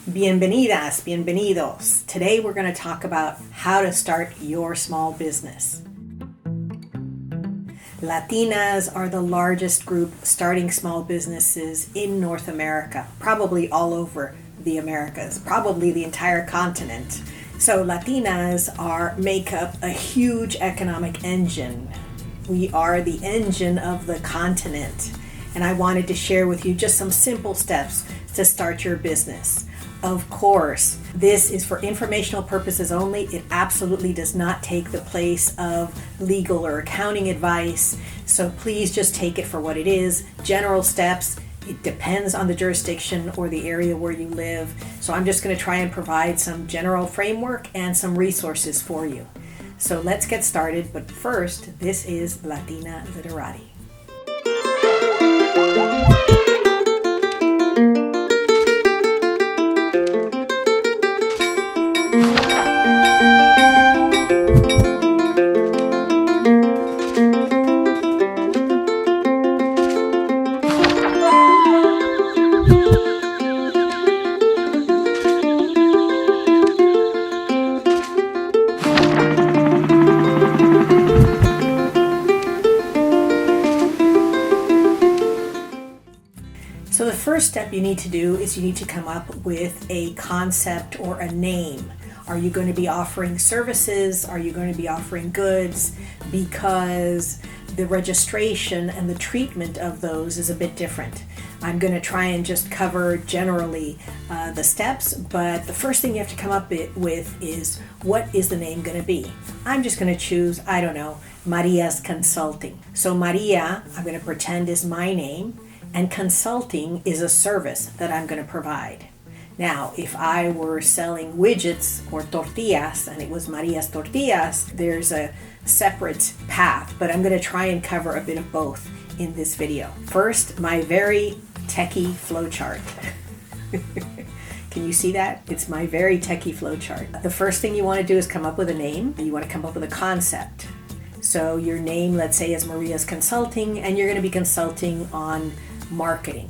Bienvenidas, bienvenidos. Today we're going to talk about how to start your small business. Latinas are the largest group starting small businesses in North America, probably all over the Americas, probably the entire continent. So Latinas make up a huge economic engine. We are the engine of the continent. And I wanted to share with you just some simple steps to start your business. Of course, this is for informational purposes only. It absolutely does not take the place of legal or accounting advice. So please just take it for what it is. General steps. It depends on the jurisdiction or the area where you live. So I'm just going to try and provide some general framework and some resources for you. So let's get started. But first, this is Latina Literati. So the first step you need to do is you need to come up with a concept or a name. Are you going to be offering services? Are you going to be offering goods? Because the registration and the treatment of those is a bit different. I'm going to try and just cover generally the steps, but the first thing you have to come up with is, what is the name going to be? I'm just going to choose, Maria's Consulting. So Maria, I'm going to pretend is my name. And consulting is a service that I'm going to provide. Now, if I were selling widgets or tortillas and it was Maria's Tortillas, there's a separate path, but I'm going to try and cover a bit of both in this video. First, my very techie flowchart. Can you see that? It's my very techie flowchart. The first thing you want to do is come up with a name. You want to come up with a concept. So your name, let's say, is Maria's Consulting, and you're going to be consulting on marketing,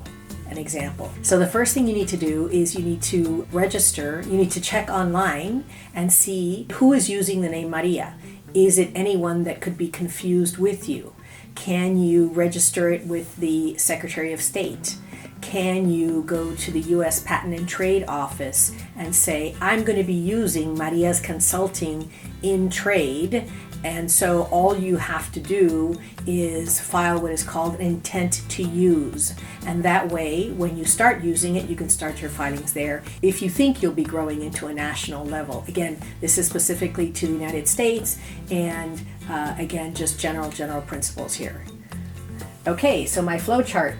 an example. So the first thing you need to do is you need to register, you need to check online and see who is using the name Maria. Is it anyone that could be confused with you? Can you register it with the Secretary of State? Can you go to the U.S. Patent and Trade Office and say, I'm going to be using Maria's Consulting in trade, and so all you have to do is file what is called an intent to use. And that way, when you start using it, you can start your filings there if you think you'll be growing into a national level. Again, this is specifically to the United States, and again, just general principles here. Okay, so my flowchart.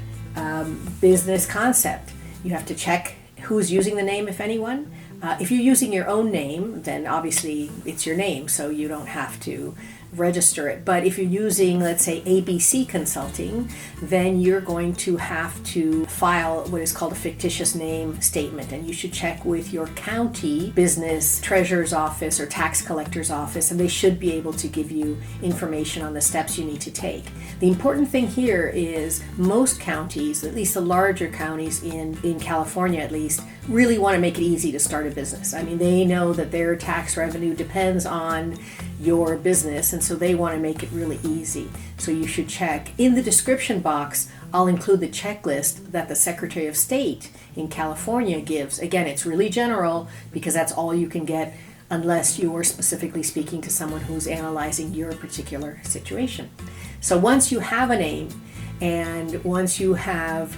Business concept. You have to check who's using the name, if anyone. If you're using your own name, then obviously it's your name, so you don't have to register it. But if you're using, let's say, ABC Consulting, then you're going to have to file what is called a fictitious name statement, and you should check with your county business treasurer's office or tax collector's office, and they should be able to give you information on the steps you need to take. The important thing here is most counties, at least the larger counties in California at least, really want to make it easy to start a business. I mean, they know that their tax revenue depends on your business, and so they want to make it really easy. So you should check. In the description box, I'll include the checklist that the Secretary of State in California gives. Again, it's really general because that's all you can get unless you're specifically speaking to someone who's analyzing your particular situation. So once you have a name and once you have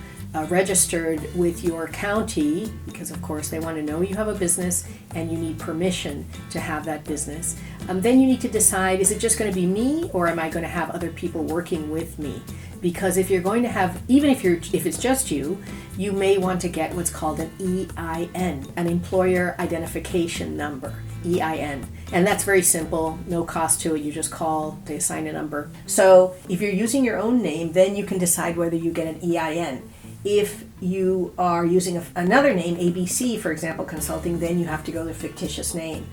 registered with your county, because of course they want to know you have a business and you need permission to have that business, then you need to decide, is it just going to be me or am I going to have other people working with me? Because if you're going to have, even if it's just you, you may want to get what's called an EIN, an Employer Identification Number, EIN. And that's very simple, no cost to it. You just call, they assign a number. So if you're using your own name, then you can decide whether you get an EIN. If you are using another name, ABC, for example, Consulting, then you have to go to the fictitious name.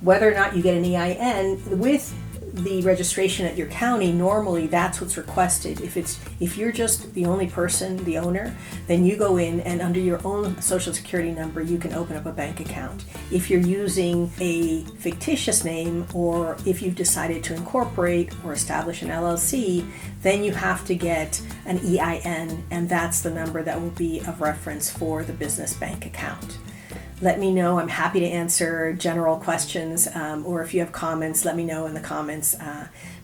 Whether or not you get an EIN, with the registration at your county, normally that's what's requested. If you're just the only person, the owner, then you go in and under your own social security number, you can open up a bank account. If you're using a fictitious name, or if you've decided to incorporate or establish an LLC, then you have to get an EIN, and that's the number that will be of reference for the business bank account. Let me know. I'm happy to answer general questions, or if you have comments, let me know in the comments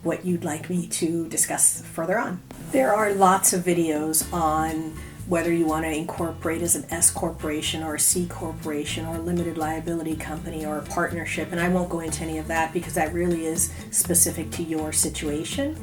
what you'd like me to discuss further on. There are lots of videos on whether you want to incorporate as an S corporation or a C corporation or a limited liability company or a partnership, and I won't go into any of that because that really is specific to your situation.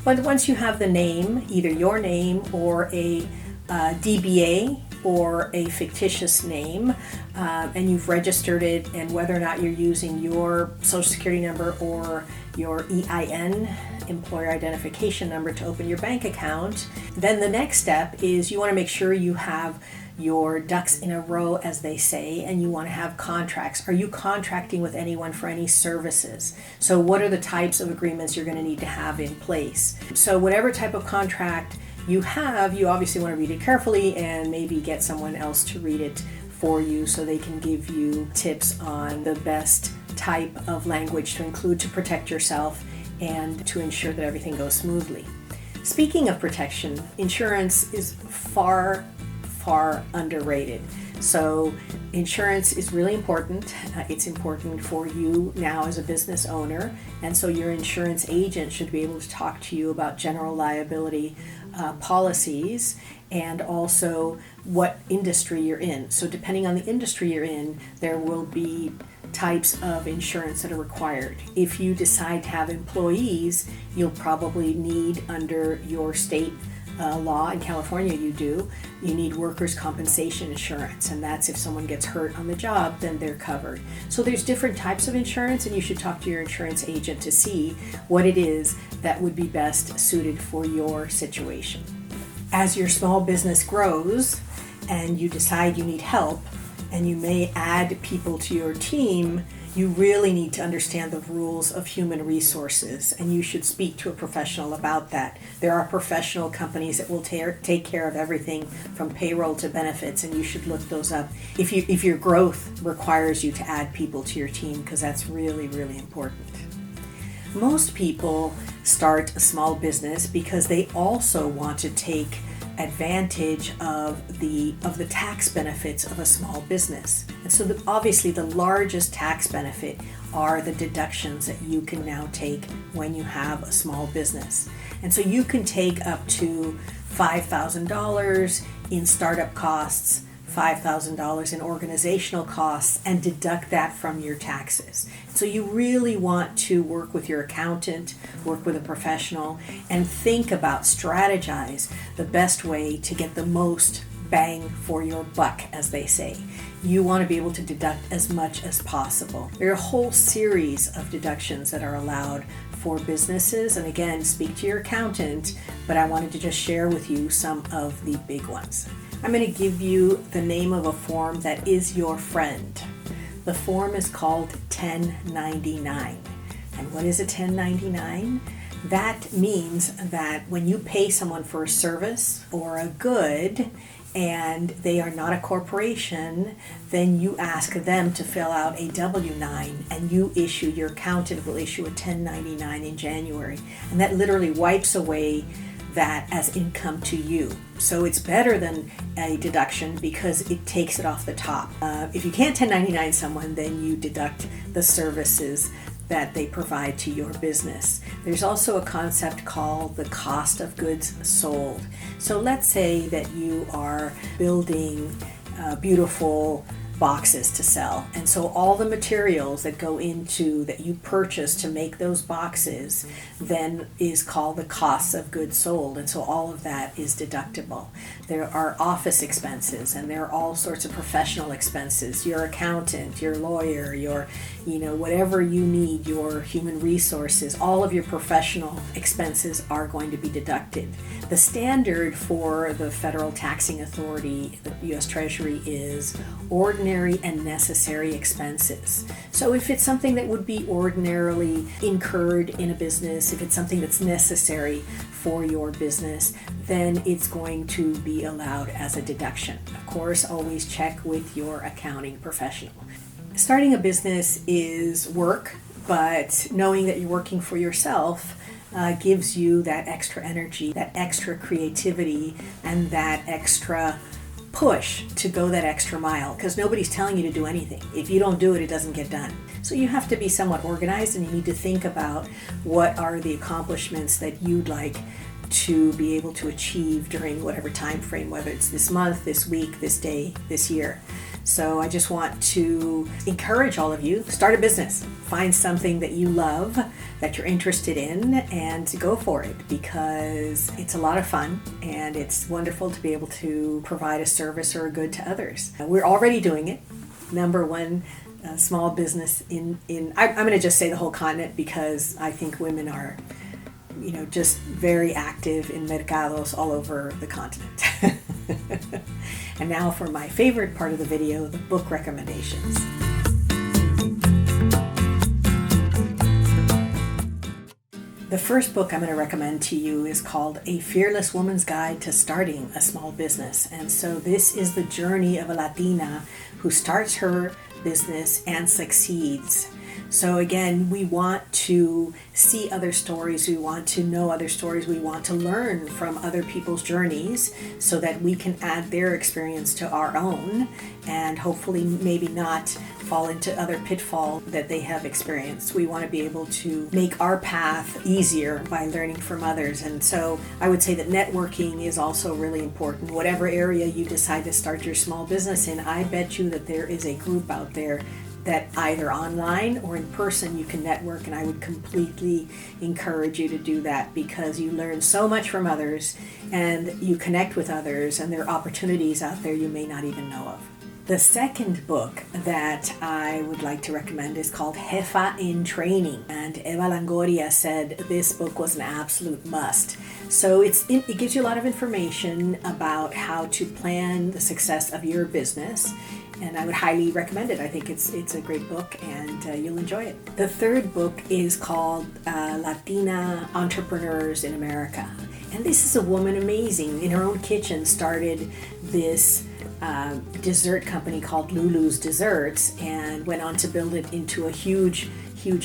But once you have the name, either your name or a DBA or a fictitious name, and you've registered it, and whether or not you're using your social security number or your EIN, employer identification number, to open your bank account, then the next step is you want to make sure you have your ducks in a row, as they say, and you want to have contracts. Are you contracting with anyone for any services? So what are the types of agreements you're going to need to have in place? So whatever type of contract you have, you obviously want to read it carefully and maybe get someone else to read it for you so they can give you tips on the best type of language to include to protect yourself and to ensure that everything goes smoothly. Speaking of protection, insurance is far underrated. So insurance is really important. It's important for you now as a business owner, and so your insurance agent should be able to talk to you about general liability policies and also what industry you're in. So depending on the industry you're in, there will be types of insurance that are required. If you decide to have employees, you'll probably need, under your state law, in California you need workers' compensation insurance, and that's if someone gets hurt on the job, then they're covered. So there's different types of insurance, and you should talk to your insurance agent to see what it is that would be best suited for your situation. As your small business grows and you decide you need help and you may add people to your team, you really need to understand the rules of human resources, and you should speak to a professional about that. There are professional companies that will take care of everything from payroll to benefits, and you should look those up if your growth requires you to add people to your team, because that's really, really important. Most people start a small business because they also want to take advantage of the tax benefits of a small business. And so obviously the largest tax benefit are the deductions that you can now take when you have a small business. And so you can take up to $5,000 in startup costs, $5,000 in organizational costs, and deduct that from your taxes. So you really want to work with your accountant, work with a professional, and think about, strategize the best way to get the most bang for your buck, as they say. You want to be able to deduct as much as possible. There are a whole series of deductions that are allowed for businesses, and again, speak to your accountant, but I wanted to just share with you some of the big ones. I'm going to give you the name of a form that is your friend. The form is called 1099. And what is a 1099? That means that when you pay someone for a service or a good and they are not a corporation, then you ask them to fill out a W-9, and your accountant will issue a 1099 in January. And that literally wipes away that as income to you. So it's better than a deduction because it takes it off the top. If you can't 1099 someone, then you deduct the services that they provide to your business. There's also a concept called the cost of goods sold. So let's say that you are building beautiful boxes to sell, and so all the materials that go into that you purchase to make those boxes then is called the cost of goods sold, and so all of that is deductible. There are office expenses, and there are all sorts of professional expenses, your accountant, your lawyer, your whatever you need, your human resources, all of your professional expenses are going to be deducted. The standard for the Federal Taxing Authority, the U.S. Treasury, is ordinary ordinary and necessary expenses. So if it's something that would be ordinarily incurred in a business, if it's something that's necessary for your business, then it's going to be allowed as a deduction. Of course, always check with your accounting professional. Starting a business is work, but knowing that you're working for yourself gives you that extra energy, that extra creativity, and that extra push to go that extra mile, because nobody's telling you to do anything. If you don't do it, it doesn't get done. So you have to be somewhat organized, and you need to think about what are the accomplishments that you'd like to be able to achieve during whatever time frame, whether it's this month, this week, this day, this year. So I just want to encourage all of you, start a business. Find something that you love, that you're interested in, and go for it, because it's a lot of fun and it's wonderful to be able to provide a service or a good to others. We're already doing it. Number one small business I'm going to just say the whole continent, because I think women are just very active in mercados all over the continent. And now for my favorite part of the video, the book recommendations. The first book I'm going to recommend to you is called A Fearless Woman's Guide to Starting a Small Business. And so this is the journey of a Latina who starts her business and succeeds. So again, we want to see other stories, we want to know other stories, we want to learn from other people's journeys so that we can add their experience to our own and hopefully maybe not fall into other pitfalls that they have experienced. We want to be able to make our path easier by learning from others. And so I would say that networking is also really important. Whatever area you decide to start your small business in, I bet you that there is a group out there that either online or in person you can network, and I would completely encourage you to do that, because you learn so much from others and you connect with others, and there are opportunities out there you may not even know of. The second book that I would like to recommend is called Jefa in Training, and Eva Longoria said this book was an absolute must. So it gives you a lot of information about how to plan the success of your business, and I would highly recommend it. I think it's a great book, and you'll enjoy it. The third book is called Latina Entrepreneurs in America, and this is a woman amazing. In her own kitchen started this dessert company called Lulu's Desserts, and went on to build it into a huge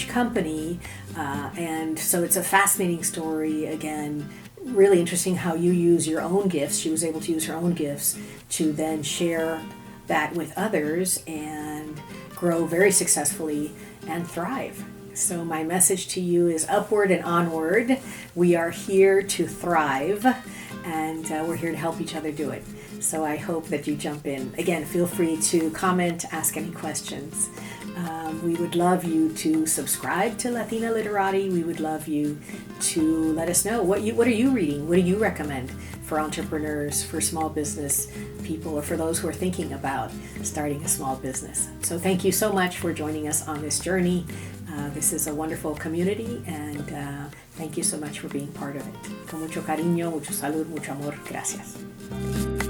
company. And so it's a fascinating story. Again, really interesting how you use your own gifts. She was able to use her own gifts to then share that with others and grow very successfully and thrive. So my message to you is upward and onward. We are here to thrive, and we're here to help each other do it. So I hope that you jump in. Again, feel free to comment, ask any questions. We would love you to subscribe to Latina Literati. We would love you to let us know what are you reading? What do you recommend for entrepreneurs, for small business people, or for those who are thinking about starting a small business? So thank you so much for joining us on this journey. This is a wonderful community, and thank you so much for being part of it. Con mucho cariño, mucho salud, mucho amor. Gracias.